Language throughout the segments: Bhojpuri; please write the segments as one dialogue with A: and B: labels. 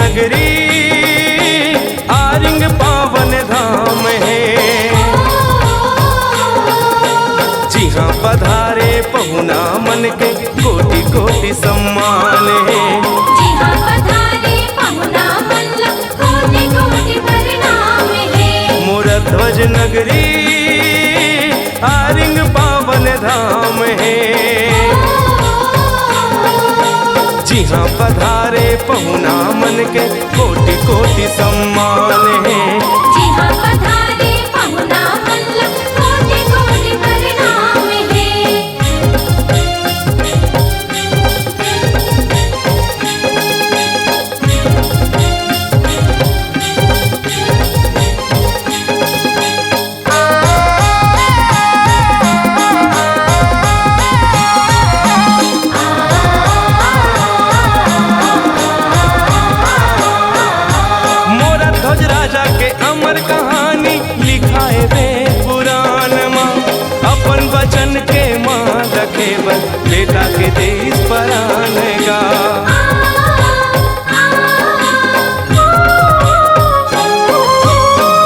A: नगरी आरिंग पावन धाम है। जी हाँ पधारे पहुना मन के कोटि कोटि सम्मान है।
B: जी हाँ पधारे पहुना मन कोटि कोटि प्रणाम है।
A: मोर ध्वज नगरी आरिंग पावन धाम है। जी हाँ पधारे पहुना मन के कोटि कोटि सम्मान है।
B: जी हाँ पधारे पहुना मन कोटि कोटि प्रणाम है।
A: राजा के अमर कहानी लिखाए वेद पुराण माँ। अपन वचन के माँ रखे बल बेटा के देश परान गा।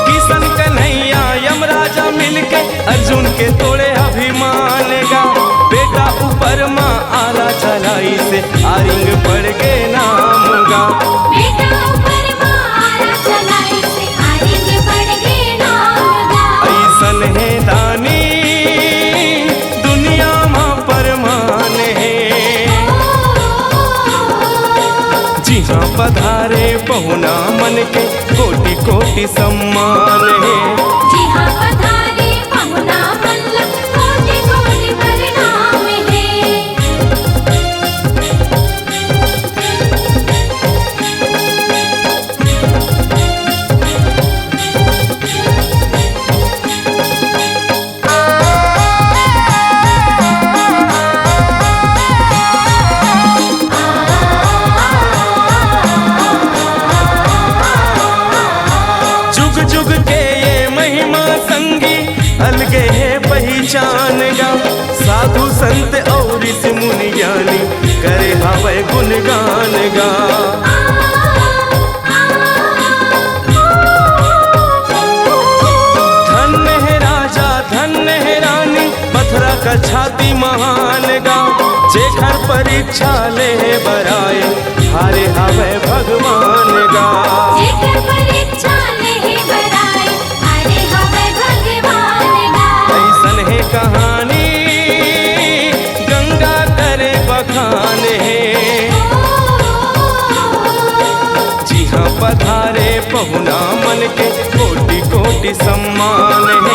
A: किशन कन्हैया यमराजा मिलके अर्जुन के तोड़े अभिमान गा। बेटा ऊपर माँ आला चलाई से आरिंग पड़ के नाम गा।
B: बेटा ऊपर माँ आला चलाई से आरिंग पड़ के नाम गा।
A: ऐसन है दानी दुनिया माँ परमान है। जी हाँ पधारे पहुना मन के कोटि कोटि सम्मान है।
B: जी हाँ पधारे पहुना मन कोटि कोटि प्रणाम है।
A: जुग जुग के ये महिमा संगी अलगे है पहचान गा। साधु संत और ऋषि मुनि ज्ञानी करे हवे गुणगान गा। धन्य है राजा धन्य है रानी मथुरा का छाती महान गा। जेखर परीक्षा ले बराए हारे हवे भगवान गा।
B: जेकर परीक्षा ले बराए हारे हवे भगवान गा।
A: ऐसन है कहानी गंगा करे बखान है। जी हाँ पधारे पहुना मन के कोटि कोटि सम्मान है।